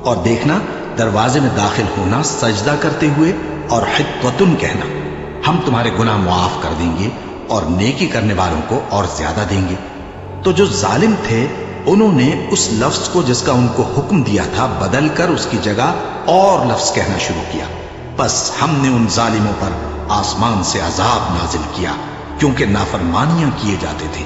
اور دیکھنا دروازے میں داخل ہونا سجدہ کرتے ہوئے اور حطوۃ کہنا، ہم تمہارے گناہ معاف کر دیں گے اور نیکی کرنے والوں کو اور زیادہ دیں گے۔ تو جو ظالم تھے انہوں نے اس لفظ کو جس کا ان کو حکم دیا تھا بدل کر اس کی جگہ اور لفظ کہنا شروع کیا، بس ہم نے ان ظالموں پر آسمان سے عذاب نازل کیا کیونکہ نافرمانیاں کیے جاتے تھے۔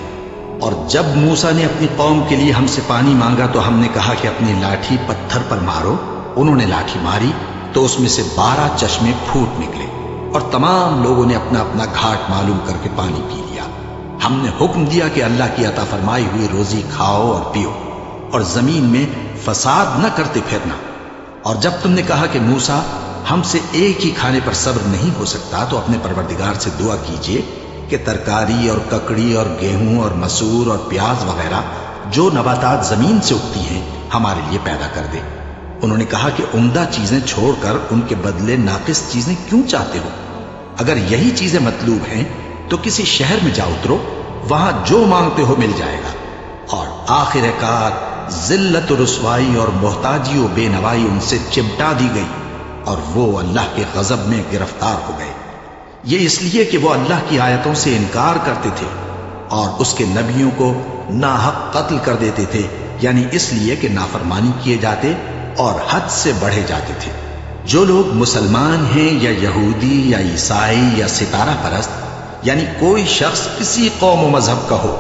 اور جب موسیٰ نے اپنی قوم کے لیے ہم سے پانی مانگا تو ہم نے کہا کہ اپنی لاٹھی پتھر پر مارو۔ انہوں نے لاٹھی ماری تو اس میں سے 12 چشمے پھوٹ نکلے اور تمام لوگوں نے اپنا اپنا گھاٹ معلوم کر کے پانی پی لیا۔ ہم نے حکم دیا کہ اللہ کی عطا فرمائی ہوئی روزی کھاؤ اور پیو اور زمین میں فساد نہ کرتے پھرنا۔ اور جب تم نے کہا کہ موسیٰ ہم سے ایک ہی کھانے پر صبر نہیں ہو سکتا تو اپنے پروردگار سے دعا کیجئے کہ ترکاری اور ککڑی اور گیہوں اور مسور اور پیاز وغیرہ جو نباتات زمین سے اگتی ہیں ہمارے لیے پیدا کر دے۔ انہوں نے کہا کہ عمدہ چیزیں چھوڑ کر ان کے بدلے ناقص چیزیں کیوں چاہتے ہو؟ اگر یہی چیزیں مطلوب ہیں تو کسی شہر میں جا اترو، وہاں جو مانگتے ہو مل جائے گا۔ اور آخر کار ذلت و رسوائی اور محتاجی و بے نوائی ان سے چمٹا دی گئی اور وہ اللہ کے غضب میں گرفتار ہو گئے۔ یہ اس لیے کہ وہ اللہ کی آیتوں سے انکار کرتے تھے اور اس کے نبیوں کو ناحق قتل کر دیتے تھے، یعنی اس لیے کہ نافرمانی کیے جاتے اور حد سے بڑھے جاتے تھے۔ جو لوگ مسلمان ہیں یا یہودی یا عیسائی یا ستارہ پرست، یعنی کوئی شخص کسی قوم و مذہب کا ہو،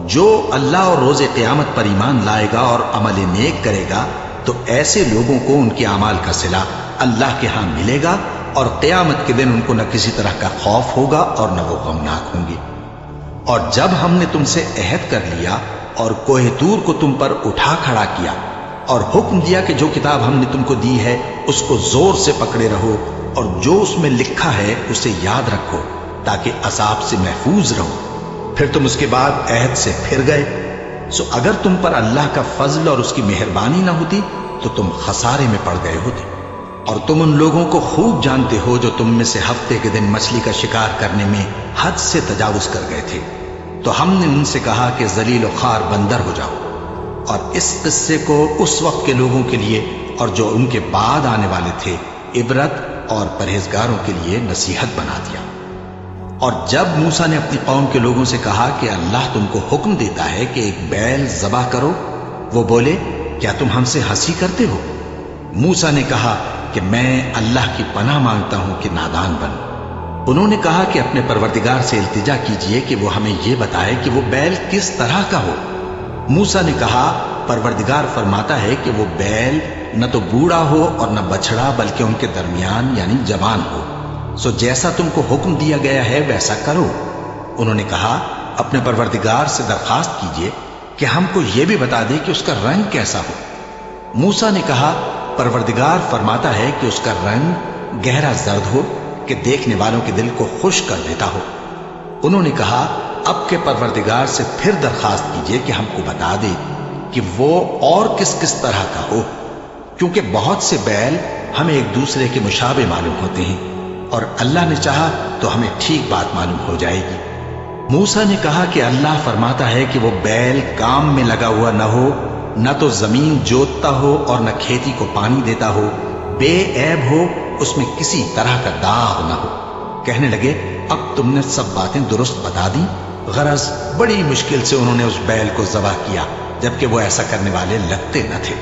جو اللہ اور روز قیامت پر ایمان لائے گا اور عمل نیک کرے گا تو ایسے لوگوں کو ان کے اعمال کا صلہ اللہ کے ہاں ملے گا اور قیامت کے دن ان کو نہ کسی طرح کا خوف ہوگا اور نہ وہ غمناک ہوں گے۔ اور جب ہم نے تم سے عہد کر لیا اور کوہ طور کو تم پر اٹھا کھڑا کیا اور حکم دیا کہ جو کتاب ہم نے تم کو دی ہے اس کو زور سے پکڑے رہو اور جو اس میں لکھا ہے اسے یاد رکھو تاکہ عذاب سے محفوظ رہو، پھر تم اس کے بعد عہد سے پھر گئے، سو اگر تم پر اللہ کا فضل اور اس کی مہربانی نہ ہوتی تو تم خسارے میں پڑ گئے ہوتے۔ اور تم ان لوگوں کو خوب جانتے ہو جو تم میں سے ہفتے کے دن مچھلی کا شکار کرنے میں حد سے تجاوز کر گئے تھے، تو ہم نے ان سے کہا کہ ذلیل و خوار بندر ہو جاؤ، اور اس قصے کو اس وقت کے لوگوں کے لیے اور جو ان کے بعد آنے والے تھے عبرت اور پرہیزگاروں کے لیے نصیحت بنا دیا۔ اور جب موسیٰ نے اپنی قوم کے لوگوں سے کہا کہ اللہ تم کو حکم دیتا ہے کہ ایک بیل ذبح کرو، وہ بولے کیا تم ہم سے ہنسی کرتے ہو؟ موسیٰ نے کہا کہ میں اللہ کی پناہ مانگتا ہوں کہ نادان بنوں۔ انہوں نے کہا کہ اپنے پروردگار سے التجا کیجئے کہ وہ ہمیں یہ بتائے کہ وہ بیل کس طرح کا ہو۔ موسیٰ نے کہا پروردگار فرماتا ہے کہ وہ بیل نہ تو بوڑھا ہو اور نہ بچڑا بلکہ ان کے درمیان یعنی جوان ہو، سو جیسا تم کو حکم دیا گیا ہے ویسا کرو۔ انہوں نے کہا اپنے پروردگار سے درخواست کیجئے کہ ہم کو یہ بھی بتا دے کہ اس کا رنگ کیسا ہو۔ موسیٰ نے کہا پروردگار فرماتا ہے کہ اس کا رنگ گہرا زرد ہو کہ دیکھنے والوں کے دل کو خوش کر دیتا ہو۔ انہوں نے کہا اب کے پروردگار سے پھر درخواست کیجئے کہ ہم کو بتا دے کہ وہ اور کس کس طرح کا ہو، کیونکہ بہت سے بیل ہمیں ایک دوسرے کے مشابہ معلوم ہوتے ہیں اور اللہ نے چاہا تو ہمیں ٹھیک بات معلوم ہو جائے گی۔ موسیٰ نے کہا کہ اللہ فرماتا ہے کہ وہ بیل کام میں لگا ہوا نہ ہو، نہ تو زمین جوتتا ہو اور نہ کھیتی کو پانی دیتا ہو، بے عیب ہو، اس میں کسی طرح کا داغ نہ ہو۔ کہنے لگے اب تم نے سب باتیں درست بتا دی، غرض بڑی مشکل سے انہوں نے اس بیل کو ذبح کیا جبکہ وہ ایسا کرنے والے لگتے نہ تھے۔